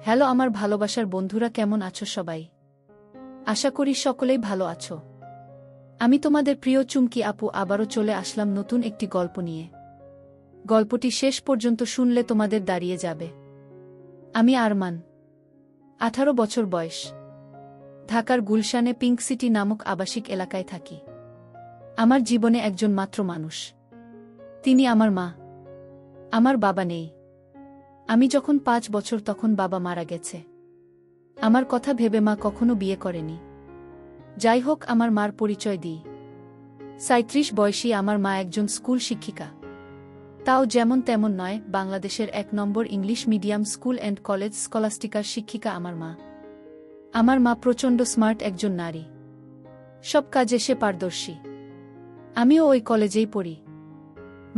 Hello আমার ভালোবাসার বন্ধুরা, কেমন আছো সবাই? আশা করি সকলেই ভালো আছো। আমি তোমাদের প্রিয় চুমকি আপু আবারও চলে আসলাম নতুন একটি গল্প নিয়ে। গল্পটি শেষ পর্যন্ত শুনলে তোমাদের দাঁড়িয়ে যাবে। আমি আরমান, 18 বছর বয়স। ঢাকার গুলশানে পিঙ্ক সিটি নামক আবাসিক এলাকায় থাকি। আমার জীবনে একজন মাত্র মানুষ, তিনি আমার মা। আমার বাবা নেই। আমি যখন 5 বছর তখন বাবা মারা গেছে। আমার কথা ভেবে মা কখনো বিয়ে করেনি। যাই হোক, আমার মার পরিচয় দিই। 37 বয়সী আমার মা একজন স্কুল শিক্ষিকা। তাও যেমন তেমন নয়, বাংলাদেশের 1 নম্বর English medium school and college স্কলাস্টিকার শিক্ষিকা আমার মা। আমার মা প্রচণ্ড স্মার্ট একজন নারী। সব কাজে সে পারদর্শী। আমিও ওই কলেজেই পড়ি।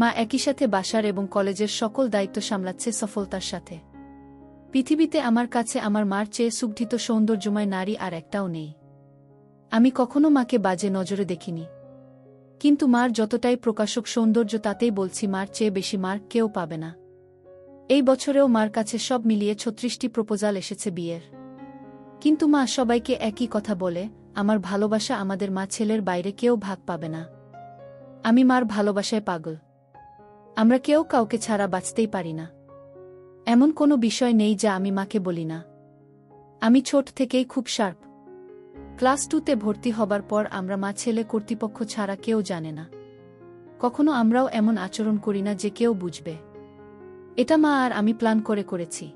মা একই সাথে বাসার এবং কলেজের সকল দায়িত্ব সামলাচ্ছে সফলতার সাথে। পৃথিবীতে আমার কাছে আমার মার চেয়ে সুগঠিত সৌন্দর্যময় নারী আর একটাও নেই। আমি কখনো মাকে বাজে নজরে দেখিনি, কিন্তু মার যতটাই প্রকাশক সৌন্দর্য তাতেই বলছি মার চেয়ে বেশি মার কেউ পাবে না। এই বছরেও মার কাছে সব মিলিয়ে 36টি প্রপোজাল এসেছে বিয়ের। কিন্তু মা সবাইকে একই কথা বলে, আমার ভালোবাসা আমাদের মা ছেলের বাইরে কেউ ভাগ পাবে না। আমি মার ভালোবাসায় পাগল। আমরা কেউ কাউকে ছাড়া বাঁচতেই পারি না। এমন কোনো বিষয় নেই যা আমি মাকে বলি না। আমি ছোট থেকেই খুব শার্প। ক্লাস 2তে ভর্তি হবার পর আমরা মা ছেলে কর্তৃপক্ষ ছাড়া কেউ জানে না। কখনো আমরাও এমন আচরণ করি না যে কেউ বুঝবে। এটা মা আর আমি প্ল্যান করে করেছি।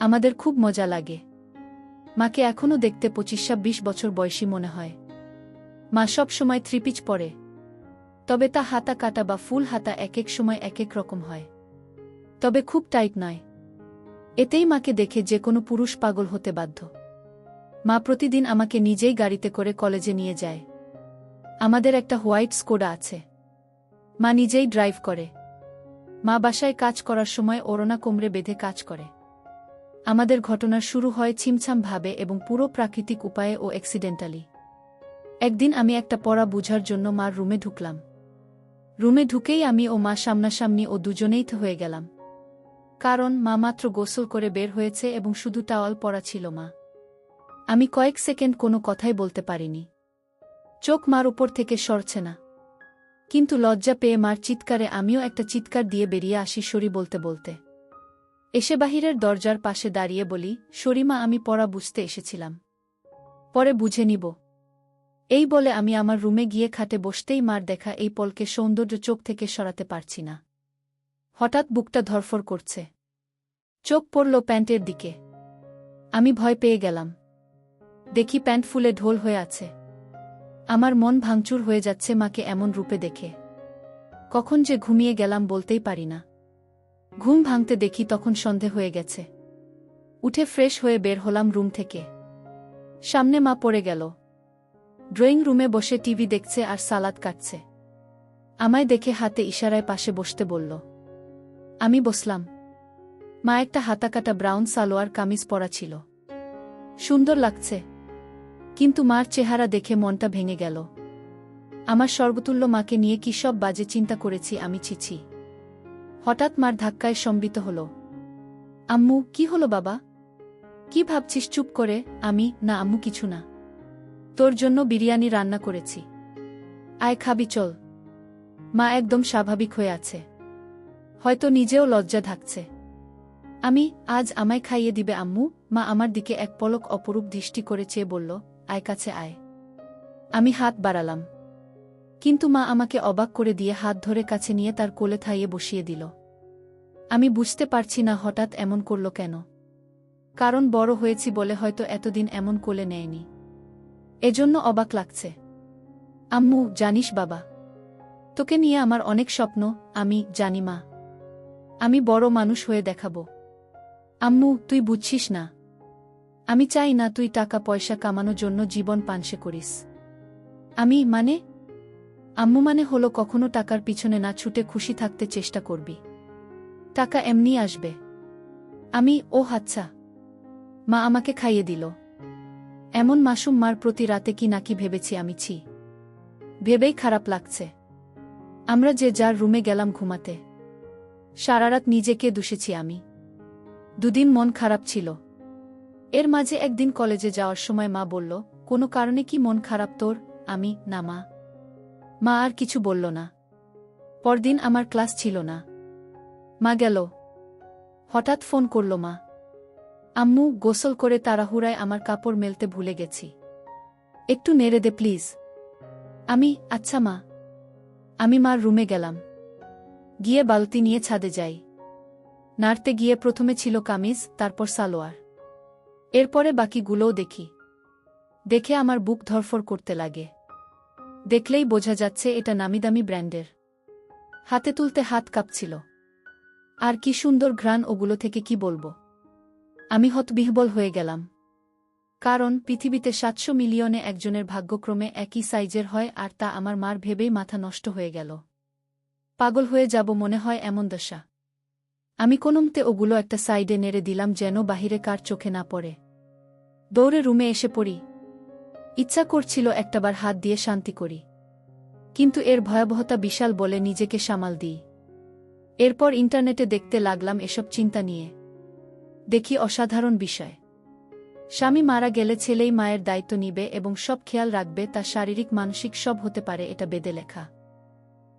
আমাদের খুব মজা লাগে। মাকে এখনও দেখতে 25-26 বছর বয়সী মনে হয়। মা সব সময় 3 পিচ পরে, তবে তা হাতা কাটা বা ফুল হাতা এক এক সময় এক এক রকম হয়, তবে খুব টাইট নয়। এতেই মাকে দেখে যে কোনো পুরুষ পাগল হতে বাধ্য। মা প্রতিদিন আমাকে নিজেই গাড়িতে করে কলেজে নিয়ে যায়। আমাদের একটা হোয়াইট স্কোডা আছে। মা নিজেই ড্রাইভ করে। মা বাসায় কাজ করার সময় ওড়না কোমরে বেঁধে কাজ করে। আমাদের ঘটনার শুরু হয় ছিমছাম ভাবে এবং পুরো প্রাকৃতিক উপায়ে ও অ্যাক্সিডেন্টালি। একদিন আমি একটা পড়া বুঝার জন্য মার রুমে ঢুকলাম। রুমে ঢুকেই আমি ও মা সামনাসামনি ও দুজনেই হয়ে গেলাম। কারণ মা মাত্র গোসল করে বের হয়েছে এবং শুধু টাওয়াল পরা ছিল মা। আমি কয়েক সেকেন্ড কোনো কথাই বলতে পারিনি। চোখ মার উপর থেকে সরছে না। কিন্তু লজ্জা পেয়ে মার চিৎকারে আমিও একটা চিৎকার দিয়ে বেরিয়ে আসি সরি বলতে বলতে। এসে বাহিরের দরজার পাশে দাঁড়িয়ে বলি, সরি মা, আমি পড়া বুঝতে এসেছিলাম, পরে বুঝে নিব। এই বলে আমি আমার রুমে গিয়ে খাটে বসতেই মার দেখা এই পলকে সৌন্দর্য চোখ থেকে সরাতে পারছি না। হঠাৎ বুকটা ধরফর করছে। চোখ পড়ল প্যান্টের দিকে। আমি ভয় পেয়ে গেলাম। দেখি প্যান্ট ফুলে ঢোল হয়ে আছে। আমার মন ভাঙচুর হয়ে যাচ্ছে মাকে এমন রূপে দেখে। কখন যে ঘুমিয়ে গেলাম বলতেই পারি না। ঘুম ভাঙতে দেখি তখন সন্ধে হয়ে গেছে। উঠে ফ্রেশ হয়ে বের হলাম রুম থেকে। সামনে মা পড়ে গেল। ড্রয়িং রুমে বসে টিভি দেখছে আর সালাদ কাটছে। আমায় দেখে হাতে ইশারায় পাশে বসতে বলল। আমি বসলাম। মা একটা হাতাকাটা ব্রাউন সালোয়ার কামিজ পরা ছিল। সুন্দর লাগছে। কিন্তু মার চেহারা দেখে মনটা ভেঙে গেল। আমার সর্বতুল্য মাকে নিয়ে কি সব বাজে চিন্তা করেছি আমি, ছিছি। হঠাৎ মার ধাক্কায় সম্বিত হল। আম্মু, কি হলো বাবা? কি ভাবছিস চুপ করে? আমি, না আম্মু কিছু না। তোর জন্য বিরিয়ানি রান্না করেছি, আয় খাবি চল। মা একদম স্বাভাবিক হয়ে আছে। হয়তো নিজেও লজ্জা ঢাকছে। আমি, আজ আমায় খাইয়ে দিবে আম্মু? মা আমার দিকে এক পলক অপরূপ দৃষ্টি করে চেয়ে বলল, আয় কাছে আয়। আমি হাত বাড়ালাম, কিন্তু মা আমাকে অবাক করে দিয়ে হাত ধরে কাছে নিয়ে তার কোলে থাইয়ে বসিয়ে দিল। আমি বুঝতে পারছি না হঠাৎ এমন করল কেন। কারণ বড় হয়েছি বলে হয়তো এতদিন এমন কোলে নেয়নি, এজন্য অবাক লাগছে। আম্মু, জানিস বাবা, তোকে নিয়ে আমার অনেক স্বপ্ন। আমি জানি মা, আমি বড় মানুষ হয়ে দেখাবো। আম্মু, তুই বুঝছিস না। আমি চাই না তুই টাকা পয়সা কামানোর জন্য জীবন পানসে করিস। আমি মানে? আম্মু মানে হলো কখনো টাকার পিছনে না ছুটে খুশি থাকতে চেষ্টা করবি। টাকা এমনি আসবে। আমি, ও আচ্ছা। মা আমাকে খাইয়ে দিল। এমন মাসুম মার প্রতি রাতে কি নাকি ভেবেছি আমি, ছি। ভেবেই খারাপ লাগছে। আমরা যে যার রুমে গেলাম ঘুমাতে। সারারাত নিজেকে দুষেছি আমি। দুদিন মন খারাপ ছিল। এর মাঝে একদিন কলেজে যাওয়ার সময় মা বলল, কোনো কারণে কি মন খারাপ তোর? আমি, না মা। মা আর কিছু বলল না। পরদিন আমার ক্লাস ছিল না। মা গেল। হঠাৎ ফোন করল মা। আম্মু, গোসল করে তাড়াহুড়ায় আমার কাপড় মেলতে ভুলে গেছি। একটু নেড়ে দে প্লিজ। আমি, আচ্ছা মা। আমি মার রুমে গেলাম। গিয়ে বালতি নিয়ে ছাদে যাই। নাড়তে গিয়ে প্রথমে ছিল কামিজ, তারপর সালোয়ার। এরপরে বাকিগুলোও দেখি। দেখে আমার বুক ধরফর করতে লাগে। দেখলেই বোঝা যাচ্ছে এটা নামিদামি ব্র্যান্ডের। হাতে তুলতে হাত কাঁপছিল। আর কি সুন্দর ঘ্রাণ ওগুলো থেকে, কি বলবো। আমি হতবিহ্বল হয়ে গেলাম। কারণ পৃথিবীতে ৭০০ মিলিয়নে একজনের ভাগ্যক্রমে একই সাইজের হয়, আর তা আমার মার ভেবেই মাথা নষ্ট হয়ে গেল। পাগল হয়ে যাব মনে হয়, এমন দশা। আমি কোনোমতে ওগুলো একটা সাইডে নেড়ে দিলাম যেন বাহিরে কার চোখে না পড়ে। দৌড়ে রুমে এসে পড়ি। ইচ্ছা করছিল একটাবার হাত দিয়ে শান্তি করি, কিন্তু এর ভয়াবহতা বিশাল বলে নিজেকে সামাল দিই। এরপর ইন্টারনেটে দেখতে লাগলাম এসব চিন্তা নিয়ে। দেখি অসাধারণ বিষয়। স্বামী মারা গেলে ছেলেই মায়ের দায়িত্ব নিবে এবং সব খেয়াল রাখবে, তা শারীরিক মানসিক সব হতে পারে, এটা বেদে লেখা।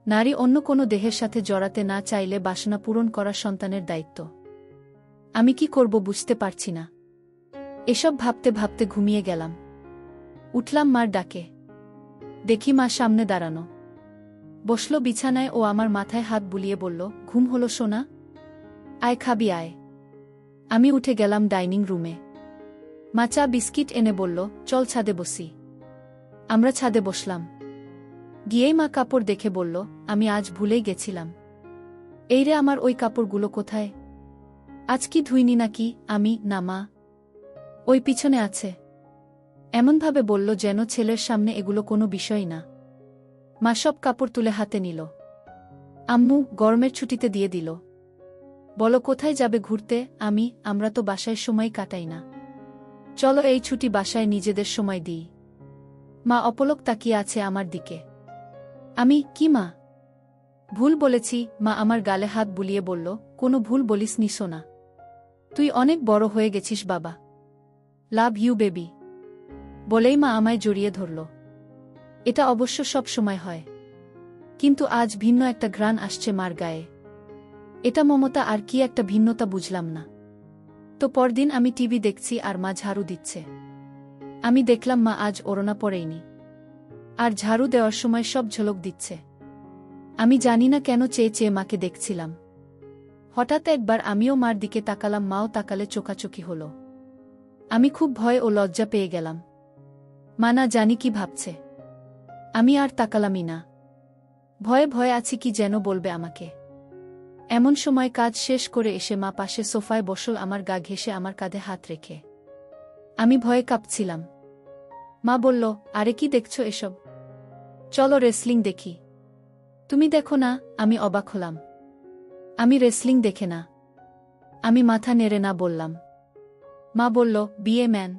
নারী অন্য কোনো দেহের সাথে জড়াতে না চাইলে বাসনা পূরণ করা সন্তানের দায়িত্ব। আমি কি করব বুঝতে পারছি না। এসব ভাবতে ভাবতে ঘুমিয়ে গেলাম। উঠলাম মার ডাকে। দেখি মা সামনে দাঁড়ানো। বসল বিছানায় ও আমার মাথায় হাত বুলিয়ে বলল, ঘুম হলো সোনা? আয় খাবি আয়। আমি উঠে গেলাম ডাইনিং রুমে। মা চা বিস্কিট এনে বলল, চল ছাদে বসি। আমরা ছাদে বসলাম। গিয়েই মা কাপড় দেখে বলল, আমি আজ ভুলেই গেছিলাম। এই রে, আমার ওই কাপড়গুলো কোথায়? আজ কি ধুইনি নাকি? আমি, না মা, ওই পিছনে আছে। এমনভাবে বলল যেন ছেলের সামনে এগুলো কোনো বিষয় না। মা সব কাপড় তুলে হাতে নিল। আম্মু, গরমের ছুটিতে দিয়ে দিল। বলো কোথায় যাবে ঘুরতে? আমি, আমরা তো বাসায় সময় কাটাই না। চলো এই ছুটি বাসায় নিজেদের সময় দিই। মা অপলক তাকিয়ে আছে আমার দিকে। আমি, কি মা? ভুল বলেছি। মা আমার গালে হাত বুলিয়ে বলল, কোনো ভুল বলিসনি সোনা। তুই অনেক বড় হয়ে গেছিস বাবা। Love you baby. বলেই মা আমায় জড়িয়ে ধরল। এটা অবশ্য সব সময় হয়, কিন্তু আজ ভিন্ন একটা ঘ্রাণ আসছে মার গায়ে। এটা মমতা আর কি একটা ভিন্নতা বুঝলাম না। তো পরদিন আমি টিভি দেখছি আর মা ঝাড়ু দিচ্ছে। আমি দেখলাম মা আজ ওড়না পরেইনি, আর ঝাড়ু দেওয়ার সময় সব ঝলক দিচ্ছে। আমি জানি না কেন চেয়ে চেয়ে মাকে দেখছিলাম। হঠাৎ একবার আমিও মার দিকে তাকালাম, মাও তাকালে, চোখাচোখি হল। আমি খুব ভয় ও লজ্জা পেয়ে গেলাম। মা না জানি কি ভাবছে। আমি আর তাকালামই না। ভয়ে ভয়ে আছি, কি যেন বলবে আমাকে। এমন সময় কাজ শেষ করে এসে মা পাশে সোফায় বসল, আমার গা ঘেঁষে আমার কাঁধে হাত রেখে। আমি ভয়ে কাঁপছিলাম। মা বলল, আরে কি দেখছো এসব? চলো রেসলিং দেখি। তুমি দেখো না? আমি অবাক হলাম। আমি রেসলিং দেখে না। আমি মাথা নেড়ে না বললাম। মা বলল, বিয়ে ম্যান,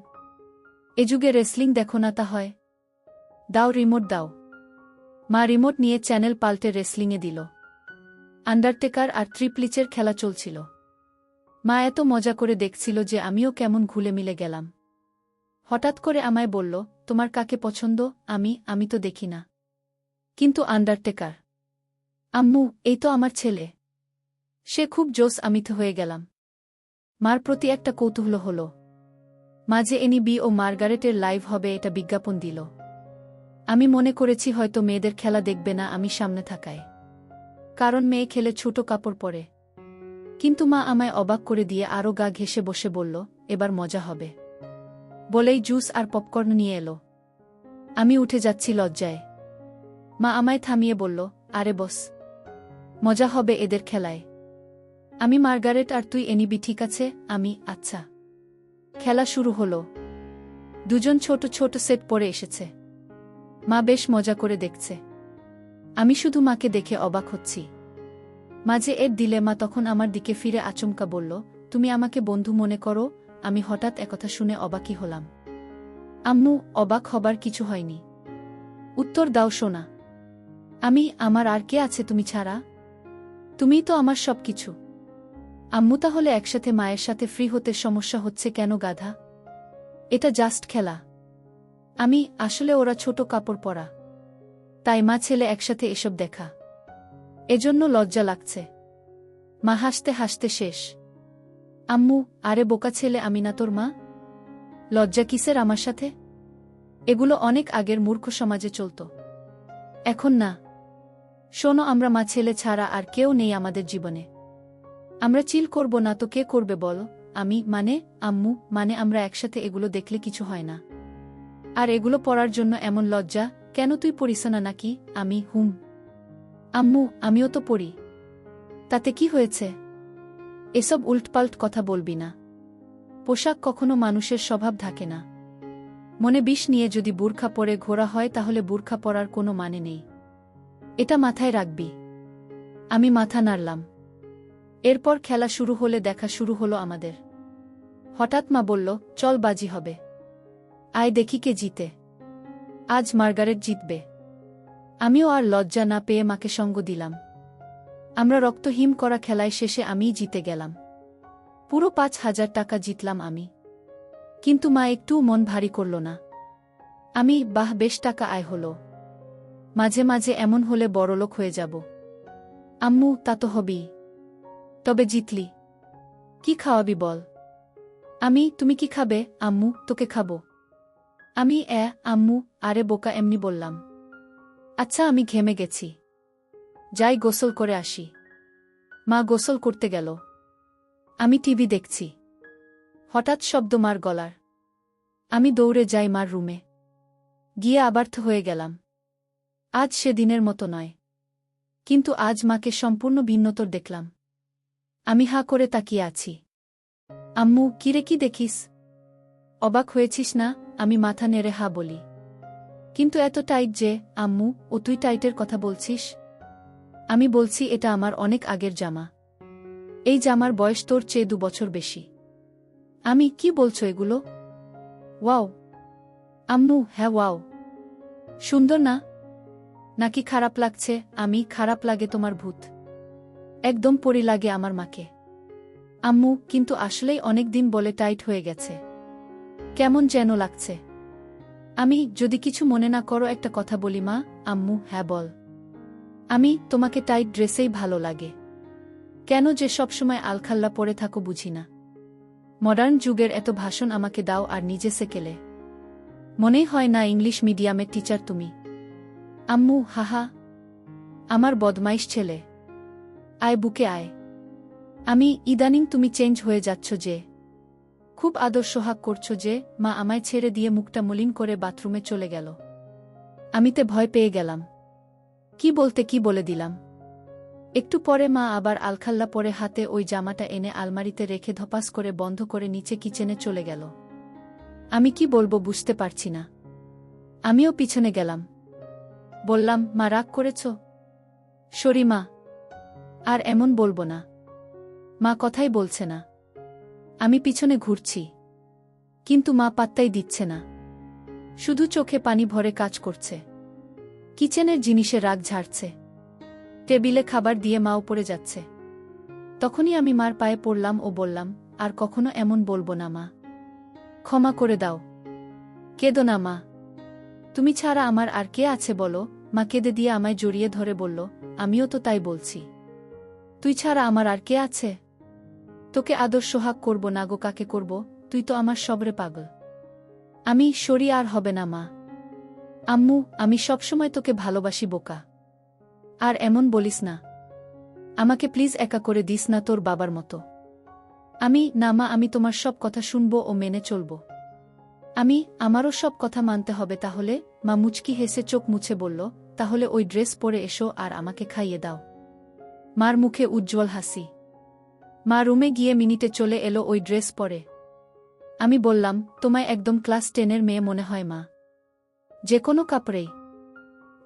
এ যুগে রেসলিং দেখো না তা হয়? দাও রিমোট দাও। মা রিমোট নিয়ে চ্যানেল পাল্টে রেসলিংয়ে দিল। আন্ডারটেকার আর ট্রিপলিচের খেলা চলছিল। মা এত মজা করে দেখছিল যে আমিও কেমন ঘুলে মিলে গেলাম। হঠাৎ করে আমায় বলল, তোমার কাকে পছন্দ? আমি তো দেখি না। কিন্তু আন্ডারটেকার। আম্মু, এই তো আমার ছেলে। সে খুব জোস। আমি তো হয়ে গেলাম। মার প্রতি একটা কৌতূহল হল। মাঝে এনবি ও মার্গারেটের লাইভ হবে এটা বিজ্ঞাপন দিল। আমি মনে করেছি হয়তো মেয়েদের খেলা দেখবে না আমি সামনে থাকায়, কারণ মেয়ে খেলে ছোট কাপড় পরে। কিন্তু মা আমায় অবাক করে দিয়ে আরও গা ঘেঁষে বসে বলল, এবার মজা হবে। বলেই জুস আর পপকর্ন নিয়ে এলো। আমি উঠে যাচ্ছি লজ্জায়। মা আমায় থামিয়ে বলল, আরে বস, মজা হবে এদের খেলায়। আমি মার্গারেট আর তুই এনিবি, ঠিক আছে? আমি, আচ্ছা। খেলা শুরু হলো। দুজন ছোট ছোট সেট পরে এসেছে। মা বেশ মজা করে দেখছে। আমি শুধু মাকে দেখে অবাক হচ্ছি। মাঝে এর দিলে মা তখন আমার দিকে ফিরে আচমকা বলল, তুমি আমাকে বন্ধু মনে করো? আমি হঠাৎ একথা শুনে অবাকই হলাম। আম্মু, অবাক হবার কিছু হয়নি। উত্তর দাও সোনা। আমি, আমার আর কে আছে তুমি ছাড়া? তুমিই তো আমার সব কিছু। আম্মু, তাহলে একসাথে মায়ের সাথে ফ্রি হতে সমস্যা হচ্ছে কেন গাধা? এটা জাস্ট খেলা। আমি আসলে ওরা ছোট কাপড় পরা, তাই মা ছেলে একসাথে এসব দেখা, এজন্য লজ্জা লাগছে। মা হাসতে হাসতে শেষ। আম্মু, আরে বোকা ছেলে, আমি না তোর মা? লজ্জা কিসের আমার সাথে? এগুলো অনেক আগের মূর্খ সমাজে চলত, এখন না। শোনো, আমরা মা ছেলে ছাড়া আর কেউ নেই আমাদের জীবনে। আমরা চিল করব না তো কে করবে বলো? আমি মানে আম্মু, মানে আমরা একসাথে এগুলো দেখলে কিছু হয় না? আর এগুলো পড়ার জন্য এমন লজ্জা কেন? তুই পড়িস না নাকি? আমি আম্মু, আমিও তো পড়ি। তাতে কি হয়েছে? এসব উল্টপাল্ট কথা বলবি না। পোশাক কখনো মানুষের স্বভাব থাকে না। মনে বিষ নিয়ে যদি বুরখা পরে ঘোরা হয় তাহলে বুরখা পরার কোনো মানে নেই। এটা মাথায় রাখবি। আমি মাথা নাড়লাম। এরপর খেলা শুরু হলে দেখা শুরু হলো আমাদের। হঠাৎ মা বলল, চল বাজি হবে, আয় দেখি কে জিতে। আজ মার্গারেট জিতবে। আমিও আর লজ্জা না পেয়ে মাকে সঙ্গ দিলাম। আমরা রক্তহিম করা খেলায় শেষে আমিই জিতে গেলাম। পুরো 5,000 টাকা জিতলাম আমি। কিন্তু মা একটুও মন ভারী করল না। আমি, বাহ, বেশ টাকা আয় হলো। মাঝে মাঝে এমন হলে বড়লোক হয়ে যাব। আম্মু, তা তো হবেই। তবে জিতলি, কি খাওয়াবি বল? আমি, তুমি কি খাবে? আম্মু, তোকে খাবো। আমি, আম্মু, আরে বোকা, এমনি বললাম। আচ্ছা, আমি ঘেমে গেছি, যাই গোসল করে আসি। মা গোসল করতে গেল। আমি টিভি দেখছি। হঠাৎ শব্দ মার গলার। আমি দৌড়ে যাই মার রুমে। গিয়ে আবার্থ হয়ে গেলাম। আজ সে দিনের মতো নয়। কিন্তু আজ মাকে সম্পূর্ণ ভিন্নতর দেখলাম। আমি হাঁ করে তাকিয়ে আছি। আম্মু, কিরে, কি দেখিস? অবাক হয়েছিস না? আমি মাথা নেড়ে হা বলি। কিন্তু এত টাইট যে? আম্মু, ও তুই টাইটের কথা বলছিস? আমি বলছি, এটা আমার অনেক আগের জামা। এই জামার বয়স তোর চেয়ে 2 বছর বেশি। আমি, কি বলছো এগুলো? ওয়াও আম্মু, হ্যাঁ ওয়াও। সুন্দর না? নাকি খারাপ লাগছে? আমি, খারাপ লাগে তোমার ভূত। একদম পরি লাগে আমার মাকে। আম্মু, কিন্তু আসলেই অনেক দিন বলে টাইট হয়ে গেছে, কেমন যেন লাগছে। আমি, যদি কিছু মনে না করো একটা কথা বলি মা? আম্মু, হ্যাঁ বল। আমি, তোমাকে টাইট ড্রেসেই ভালো লাগে। কেন যে সবসময় আলখাল্লা পরে থাকো বুঝি না। মডার্ন যুগের এত ভাষণ আমাকে দাও আর নিজে সেকেলে। মনেই হয় না ইংলিশ মিডিয়ামের টিচার তুমি। আম্মু, হাহা, আমার বদমাইশ ছেলে। আয় বুকে আয়। আমি, ইদানিং তুমি চেঞ্জ হয়ে যাচ্ছ যে, খুব আদর সোহাগ করছো যে। মা আমায় ছেড়ে দিয়ে মুখটা মলিন করে বাথরুমে চলে গেল। আমিতে ভয় পেয়ে গেলাম। কি বলতে কি বলে দিলাম। একটু পরে মা আবার আলখাল্লা পরে হাতে ওই জামাটা এনে আলমারিতে রেখে ধপাস করে বন্ধ করে নিচে কিচেনে চলে গেল। আমি কি বলবো বুঝতে পারছি না। আমিও পিছনে গেলাম। বললাম, মা রাগ করেছ? সরি মা, আর এমন বলবো না। মা কথাই বলছে না। আমি পিছনে ঘুরছি, কিন্তু মা পাত্তাই দিচ্ছে না, শুধু চোখে পানি ভরে কাজ করছে। কিচেনের জিনিসে রাগ ঝাড়ছে। টেবিলে খাবার দিয়ে মা উপরে যাচ্ছে। তখনই আমি মার পায়ে পড়লাম ও বললাম, আর কখনো এমন বলবো না মা, ক্ষমা করে দাও। কেঁদো না মা, তুমি ছাড়া আমার আর কে আছে বলো? মা কেঁদে দিয়ে আমায় জড়িয়ে ধরে বলল, আমিও তো তাই বলছি। তুই ছাড়া আমার আর কে আছে? তোকে আদর সোহাগ করব না গো কাকে করব? তুই তো আমার সবরে পাগল। আমি, সরি, আর হবে না মা। আম্মু, আমি সবসময় তোকে ভালোবাসি বোকা। আর এমন বলিস না। আমাকে প্লিজ একা করে দিস না তোর বাবার মতো। আমি, না মা, আমি তোমার সব কথা শুনব ও মেনে চলব। আমি, আমারও সব কথা মানতে হবে তাহলে? মা মুচকি হেসে চোখ মুছে বলল, তাহলে ওই ড্রেস পরে এসো আর আমাকে খাইয়ে দাও। মার মুখে উজ্জ্বল হাসি। মা রুমে গিয়ে মিনিটে চলে এলো ওই ড্রেস পরে। আমি বললাম, তোমায় একদম ক্লাস 10-এর মেয়ে মনে হয় মা। যে কোনো কাপড়েই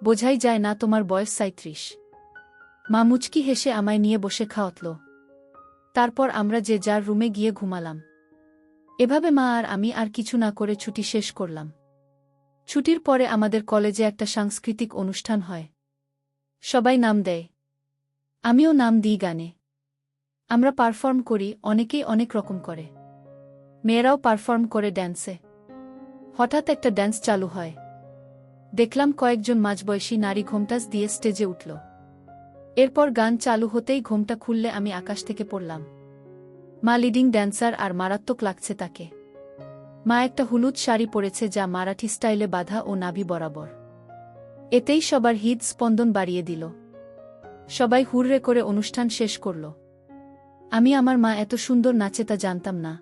বোঝাই যায় না তোমার বয়স 37। মা মুচকি হেসে আমায় নিয়ে বসে খাওয়াতল। তারপর আমরা যে যার রুমে গিয়ে ঘুমালাম। এভাবে মা আর আমি আর কিছু না করে ছুটি শেষ করলাম। ছুটির পরে আমাদের কলেজে একটা সাংস্কৃতিক অনুষ্ঠান হয়। সবাই নাম দেয়, আমিও নাম দিই গানে। আমরা পারফর্ম করি, অনেকেই অনেক রকম করে। মেয়েরাও পারফর্ম করে ড্যান্সে। হঠাৎ একটা ড্যান্স চালু হয়। দেখলাম কয়েকজন মাঝবয়সী নারী ঘোমটাস দিয়ে স্টেজে উঠল। এরপর গান চালু হতেই ঘোমটা খুললে আমি আকাশ থেকে পড়লাম। মা লিডিং ড্যান্সার আর মারাত্মক লাগছে তাকে। মা একটা হলুদ শাড়ি পরেছে যা মারাঠি স্টাইলে বাঁধা ও নাভি বরাবর। এতেই সবার হৃদ স্পন্দন বাড়িয়ে দিল। সবাই হুররে করে অনুষ্ঠান শেষ করল। আমি আমার মা এত সুন্দর নাচে তা জানতাম না।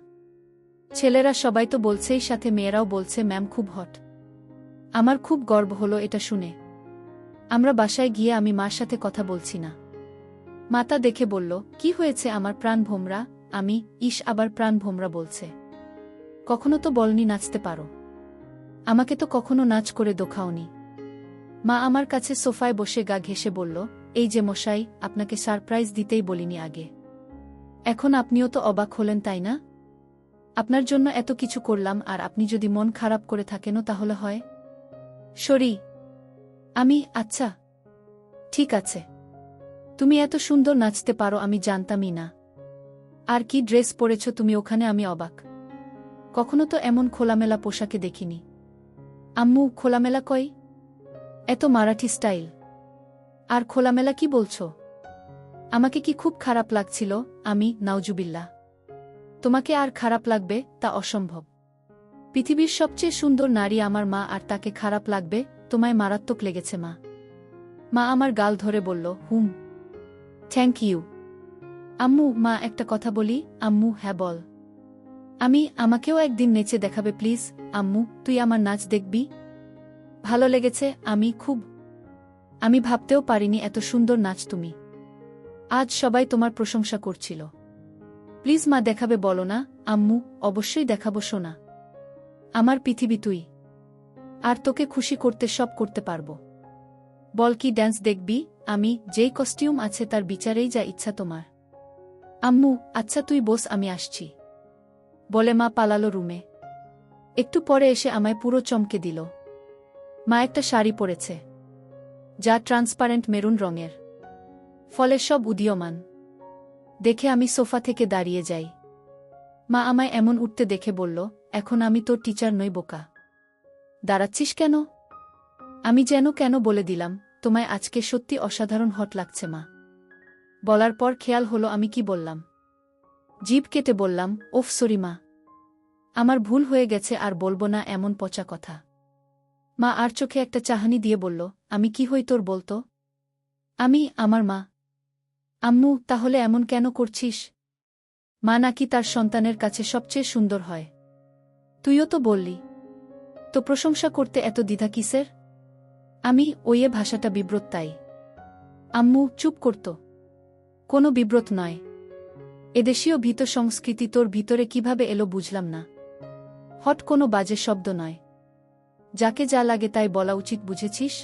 ছেলেরা সবাই তো বলছেই, সাথে মেয়েরাও বলছে ম্যাম খুব হট। আমার খুব গর্ব হলো এটা শুনে। আমরা বাসায় গিয়ে আমি মার সাথে কথা বলছি না। মাতা দেখে বলল, কি হয়েছে আমার প্রাণ ভোমরা? আমি, ইস, আবার প্রাণ ভোমরা বলছে। কখনো তো বলনি নাচতে পারো। আমাকে তো কখনো নাচ করে দেখাওনি। মা আমার কাছে সোফায় বসে গা ঘেঁষে বলল, এই যে মশাই, আপনাকে সারপ্রাইজ দিতেই বলিনি আগে। এখন আপনিও তো অবাক হলেন, তাই না? আপনার জন্য এত কিছু করলাম, আর আপনি যদি মন খারাপ করে থাকেনও তাহলে হয়? সরি। আমি, আচ্ছা ঠিক আছে। তুমি এত সুন্দর নাচতে পারো আমি জানতামই না। আর কি ড্রেস পরেছ তুমি ওখানে, আমি অবাক। কখনো তো এমন খোলামেলা পোশাকে দেখিনি। আম্মু, খোলামেলা কই? এত মারাঠি স্টাইল। আর খোলামেলা কি বলছো? আমাকে কি খুব খারাপ লাগছিল? আমি, নাউজুবিল্লাহ। তোমাকে আর খারাপ লাগবে তা অসম্ভব। পৃথিবীর সবচেয়ে সুন্দর নারী আমার মা, আর তাকে খারাপ লাগবে? তোমায় মারাত্মক লেগেছে মা। মা আমার গাল ধরে বলল, হুম, থ্যাংক ইউ। আম্মু, মা একটা কথা বলি? আম্মু, হ্যাঁ বল। আমাকেও একদিন নেচে দেখাবে প্লিজ? আম্মু, তুই আমার নাচ দেখবি? ভালো লেগেছে, আমি ভাবতেও পারিনি এত সুন্দর নাচ তুমি। আজ সবাই তোমার প্রশংসা করছিল। প্লিজ মা, দেখাবে বলো না? আম্মু, অবশ্যই দেখাবো সোনা। আমার পৃথিবী তুই। আর তোকে খুশি করতে সব করতে পারবো। বল, কি ড্যান্স দেখবি? আমি, যেই কস্টিউম আছে তার বিচারেই যা ইচ্ছা তোমার। আম্মু, আচ্ছা তুই বস, আমি আসছি বলে মা পালালো রুমে। একটু পরে এসে আমায় পুরো চমকে দিল। মা একটা শাড়ি পরেছে যা ট্রান্সপারেন্ট মেরুন রঙের, ফলে সব উদীয়মান। দেখে আমি সোফা থেকে দাঁড়িয়ে যাই। মা আমায় এমন উঠতে দেখে বলল, এখন আমি তোর টিচার নই বোকা। দাঁড়াচ্ছিস কেন? আমি যেন কেন বলে দিলাম, তোমায় আজকে সত্যি অসাধারণ হট লাগছে মা। বলার পর খেয়াল হলো আমি কি বললাম। জিভ কেটে বললাম, ওফ সরি মা, আমার ভুল হয়ে গেছে, আর বলবো না এমন পচা কথা। মা আর চোখে একটা চাহনি দিয়ে বলল, আমি কি হই তোর বলতো? আমি, আমার মা। আম্মু, তাহলে এমন কেন করছিস? মা নাকি তার সন্তানের কাছে সবচেয়ে সুন্দর হয়। তুইও তো বললি। তো প্রশংসা করতে এত দ্বিধা কিসের? আমি, ওইয়ে ভাষাটা বিব্রত তাই। আম্মু, চুপ করত। কোনো বিব্রত নয়। এদেশীয় ভীত সংস্কৃতি তোর ভিতরে কিভাবে এলো বুঝলাম না। হট কোনো বাজে শব্দ নয়। যাকে যা লাগে তাই বলা উচিত, বুঝেছিস?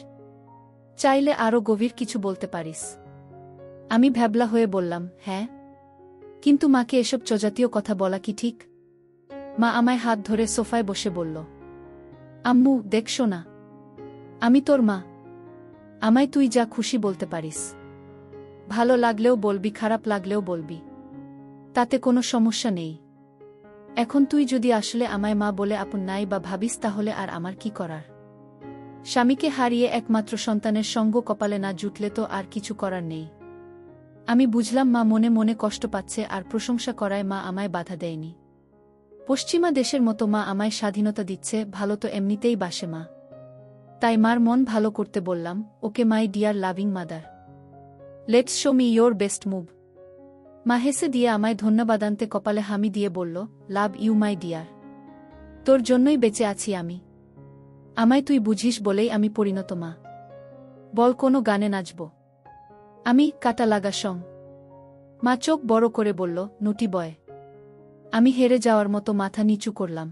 চাইলে আরও গভীর কিছু বলতে পারিস। আমি ভ্যাবলা হয়ে বললাম, হ্যাঁ, কিন্তু মাকে এসব চজাতীয় কথা বলা কি ঠিক? মা আমায় হাত ধরে সোফায় বসে বলল, আম্মু দেখছো না, আমি তোর মা। আমায় তুই যা খুশি বলতে পারিস। ভালো লাগলেও বলবি, খারাপ লাগলেও বলবি, তাতে কোনো সমস্যা নেই। এখন তুই যদি আসলে আমায় মা বলে আপন নাই বা ভাবিস, তাহলে আর আমার কি করার? স্বামীকে হারিয়ে একমাত্র সন্তানের সঙ্গ কপালে না জুটলে তো আর কিছু করার নেই। আমি বুঝলাম মা মনে মনে কষ্ট পাচ্ছে, আর প্রশংসা করায় মা আমায় বাধা দেয়নি। পশ্চিমা দেশের মতো মা আমায় স্বাধীনতা দিচ্ছে, ভালো তো এমনিতেই বাসে মা। তাই মার মন ভালো করতে বললাম, okay my dear loving mother, let's show me your best move. মা হেসে দিয়ে আমায় ধন্যবাদান্তে কপালে হামি দিয়ে বলল, লাভ ইউ মাই ডিয়ার। তোর জন্যই বেঁচে আছি আমি। আমায় তুই বুঝিস বলেই আমি পরিণত মা। বল, কোনো গানে নাচব? আমি, কাটা লাগা সং। মা চোখ বড় করে বলল, নুটি বয়। আমি হেরে যাওয়ার মতো মাথা নিচু করলাম।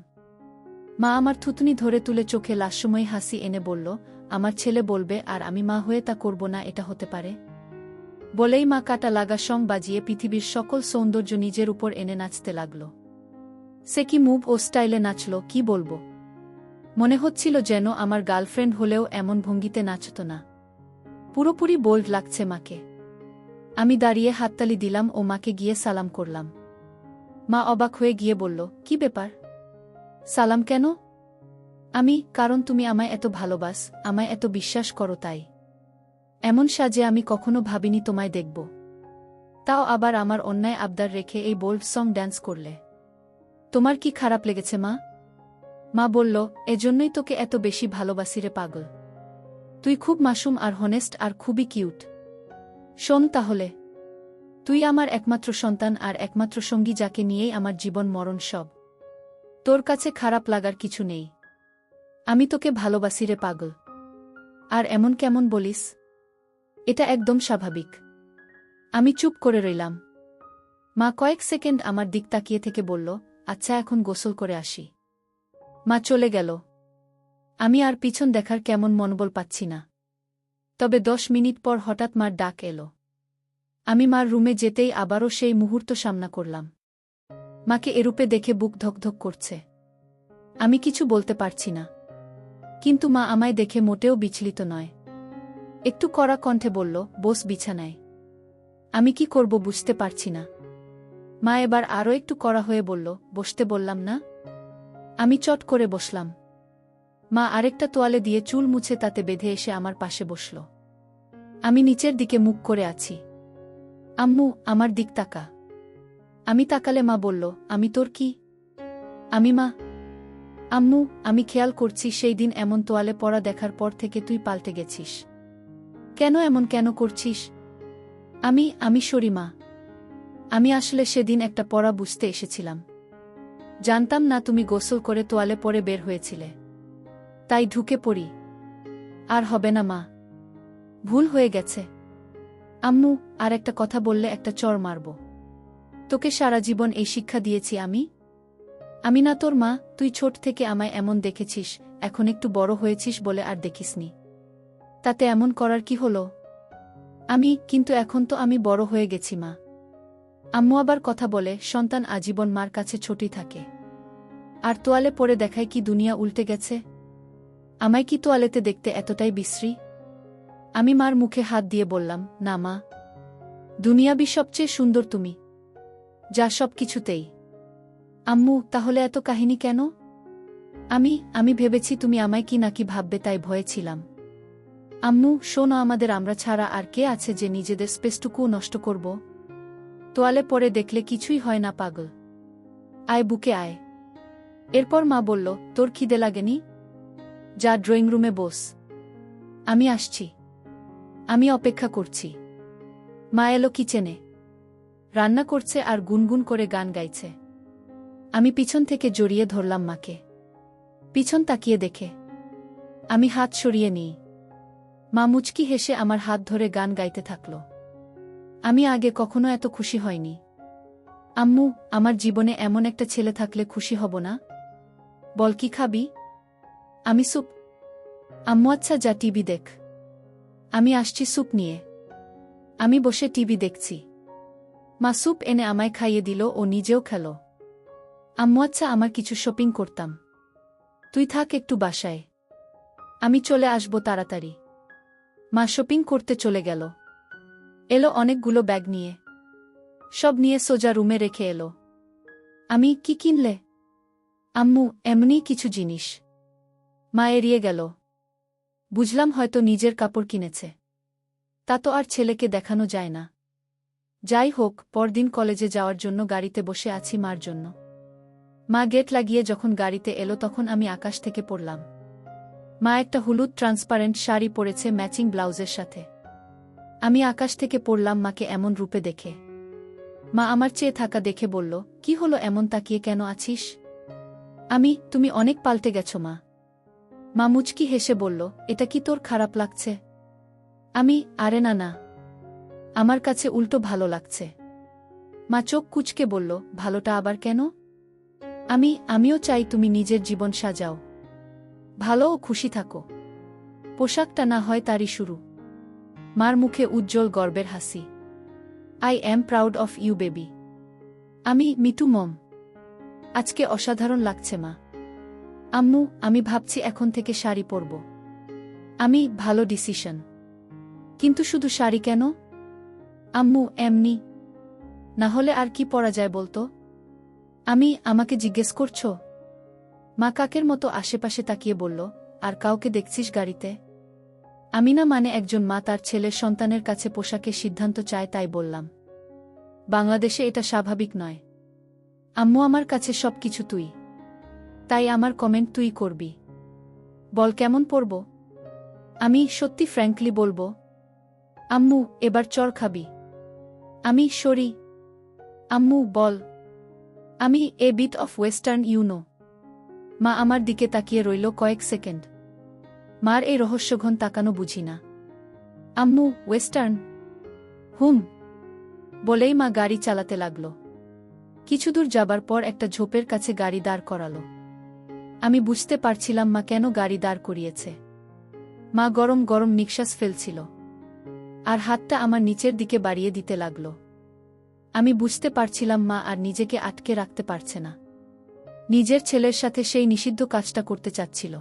মা আমার থুতনি ধরে তুলে চোখে লাস্যময়ী হাসি এনে বলল, আমার ছেলে বলবে আর আমি মা হয়ে তা করব না, এটা হতে পারে? বলেই মা কাটা লাগা সং বাজিয়ে পৃথিবীর সকল সৌন্দর্য নিজের উপর এনে নাচতে লাগল। সে কি মুভ ও স্টাইলে নাচল, কি বলবো। মনে হচ্ছিল যেন আমার গার্লফ্রেন্ড হলেও এমন ভঙ্গিতে নাচত না। পুরোপুরি বোল্ড লাগছে মাকে। আমি দাঁড়িয়ে হাততালি দিলাম ও মাকে গিয়ে সালাম করলাম। মা অবাক হয়ে গিয়ে বলল, কি ব্যাপার? সালাম কেন? কারণ তুমি আমায় এত ভালোবাস, আমায় এত বিশ্বাস করো তাই। এমন সাজে আমি কখনো ভাবিনি তোমায় দেখব। তাও আবার আমার অন্যায় আবদার রেখে এই বোল্ড সং ড্যান্স করলে। তোমার কি খারাপ লেগেছে মা? মা বলল, এজন্যই তোকে এত বেশি ভালোবাসি রে পাগল। তুই খুব মাসুম আর হনেস্ট আর খুবই কিউট। শোন তাহলে, তুই আমার একমাত্র সন্তান আর একমাত্র সঙ্গী, যাকে নিয়েই আমার জীবন মরণ সব। তোর কাছে খারাপ লাগার কিছু নেই। আমি তোকে ভালোবাসি রে পাগল। আর এমন কেমন বলিস? এটা একদম স্বাভাবিক। আমি চুপ করে রইলাম। মা কয়েক সেকেন্ড আমার দিক তাকিয়ে থেকে বলল, আচ্ছা এখন গোসল করে আসি। মা চলে গেল। আমি আর পিছন দেখার কেমন মনোবল পাচ্ছি না। তবে 10 মিনিট পর হঠাৎ মার ডাক এলো। আমি মার রুমে যেতেই আবারও সেই মুহূর্ত সামনা করলাম। মাকে এরূপে দেখে বুক ধকধক করছে। আমি কিছু বলতে পারছি না। কিন্তু মা আমায় দেখে মোটেও বিচলিত নয়। একটু কড়া কণ্ঠে বলল, বস বিছানায়। আমি কি করব বুঝতে পারছি না। মা এবার আরও একটু কড়া হয়ে বলল, বসতে বললাম না। আমি চট করে বসলাম। মা আরেকটা তোয়ালে দিয়ে চুল মুছে তাতে বেঁধে এসে আমার পাশে বসল। আমি নিচের দিকে মুখ করে আছি। আম্মু, আমার দিক তাকা। আমি তাকালে মা বলল, আমি তোর কি? মা। আম্মু, আমি খেয়াল করছি সেই দিন এমন তোয়ালে পরা দেখার পর থেকে তুই পাল্টে গেছিস। কেন করছিস? আমি সরি মা। আমি আসলে সেদিন একটা পড়া বুঝতে এসেছিলাম। জানতাম না তুমি গোসল করে তোয়ালে পরে বের হয়েছিলে। তাই ঢুকে পড়ি। আর হবে না মা। ভুল হয়ে গেছে। আম্মু, আর একটা কথা বললে একটা চড় মারব। তোকে সারা জীবন এই শিক্ষা দিয়েছি আমি না তোর মা? তুই ছোট থেকে আমায় এমন দেখেছিস, এখন একটু বড় হয়েছিস বলে আর দেখিসনি। তাতে এমন করার কি হলো? কিন্তু এখন তো আমি বড় হয়ে গেছি মা। আম্মু আবার কথা বলে, সন্তান আজীবন মার কাছে ছোটই থাকে। আর তোয়ালে পরে দেখায় কি দুনিয়া উল্টে গেছে? আমায় কি তোয়ালেতে দেখতে এতটাই বিশ্রী? আমি মার মুখে হাত দিয়ে বললাম, না মা। দুনিয়াবি সবচেয়ে সুন্দর তুমি, যা সব কিছুতেই। আম্মু, তাহলে এত কাহিনী কেন? আমি ভেবেছি তুমি আমায় কি নাকি ভাববে, তাই ভয়ে ছিলাম। আম্মু শোনো, আমরা ছাড়া আর কে আছে যে নিজেদের স্পেসটুকুও নষ্ট করব? তোয়ালে পরে দেখলে কিছুই হয় না পাগল। আয় বুকে আয়। এরপর মা বলল, তোর খিদে লাগেনি? যা ড্রয়িং রুমে বস। আমি আসছি। আমি অপেক্ষা করছি। মা এলো কিচেনে। রান্না করছে আর গুনগুন করে গান গাইছে। আমি পিছন থেকে জড়িয়ে ধরলাম মাকে। পিছন তাকিয়ে দেখে আমি হাত সরিয়ে নিই। মা মুচকি হেসে আমার হাত ধরে গান গাইতে থাকল। আমি আগে কখনো এত খুশি হয়নি। আম্মু, আমার জীবনে এমন একটা ছেলে থাকলে খুশি হব না? বল কি খাবি? আমি স্যুপ। আম্মু আচ্ছা যা টিভি দেখ। আমি আসছি স্যুপ নিয়ে। আমি বসে টিভি দেখছি। মা স্যুপ এনে আমায় খাইয়ে দিল ও নিজেও খেল। আম্মু আচ্ছা আমার কিছু শপিং করতাম। তুই থাক একটু বাসায়। আমি চলে আসব তাড়াতাড়ি। মা শপিং করতে চলে গেল। এলো অনেকগুলো ব্যাগ নিয়ে। সব নিয়ে সোজা রুমে রেখে এলো। আমি কি কিনলে? আম্মু এমনি কিছু জিনিস। মা এড়িয়ে গেল। বুঝলাম হয়তো নিজের কাপড় কিনেছে। তা তো আর ছেলেকে দেখানো যায় না। যাই হোক, পরদিন কলেজে যাওয়ার জন্য গাড়িতে বসে আছি মার জন্য। মা গেট লাগিয়ে যখন গাড়িতে এলো তখন আমি আকাশ থেকে পড়লাম। মা একটা হলুদ ট্রান্সপারেন্ট শাড়ি পরেছে ম্যাচিং ব্লাউজের সাথে। আমি আকাশ থেকে পড়লাম মাকে এমন রূপে দেখে। মা আমার চেয়ে থাকা দেখে বলল, কি হলো এমন তাকিয়ে কেন আছিস? তুমি অনেক পাল্টে গেছো মা। মা মুচকি হেসে বলল, এটা কি তোর খারাপ লাগছে? আরে না না, আমার কাছে উল্টো ভালো লাগছে। মা চোখ কুঁচকে বলল, ভালোটা আবার কেন? আমিও চাই তুমি নিজের জীবন সাজাও, ভালো ও খুশি থাকো। পোশাকটা না হয় তারই শুরু। মার মুখে উজ্জ্বল গর্বের হাসি। I am proud of you baby. Me too mom. আজকে অসাধারণ লাগছে মা। আম্মু, আমি ভাবছি এখন থেকে শাড়ি পরব। ভালো ডিসিশন। কিন্তু শুধু শাড়ি কেন? আম্মু এমনি না হলে আর কি পরা যায় বলতো? আমাকে জিজ্ঞেস করছো? মা কাকের মতো আশেপাশে তাকিয়ে বলল, আর কাউকে দেখছিস গাড়িতে? আমি না, মানে একজন মা তার ছেলের সন্তানের কাছে পোশাকের সিদ্ধান্ত চায় তাই বললাম। বাংলাদেশে এটা স্বাভাবিক নয়। আম্মু, আমার কাছে সব কিছু তুই। তাই আমার কমেন্ট তুই করবি। বল কেমন পড়ব? আমি সত্যি ফ্র্যাঙ্কলি বলবো, আম্মু এবার চড় খাবি? আমি সরি। আম্মু বল। আমি a bit of western you know. মা আমার দিকে তাকিয়ে রইল কয়েক সেকেন্ড। মার এই রহস্যঘন তাকানো বুঝি না। আম্মু ওয়েস্টার্ন? হুম বলেই মা গাড়ি চালাতে লাগল। কিছু দূর যাবার পর একটা ঝোপের কাছে গাড়ি দাঁড় করালো। আমি বুঝতে পারছিলাম মা কেন গাড়ি দাঁড় করিয়েছে। মা গরম গরম নিঃশ্বাস ফেলছিল আর হাতটা আমার নিচের দিকে বাড়িয়ে দিতে লাগল। আমি বুঝতে পারছিলাম মা আর নিজেকে আটকে রাখতে পারছে না। নিজের ছেলের সাথে সেই নিষিদ্ধ কাজটা করতে চাচ্ছিল।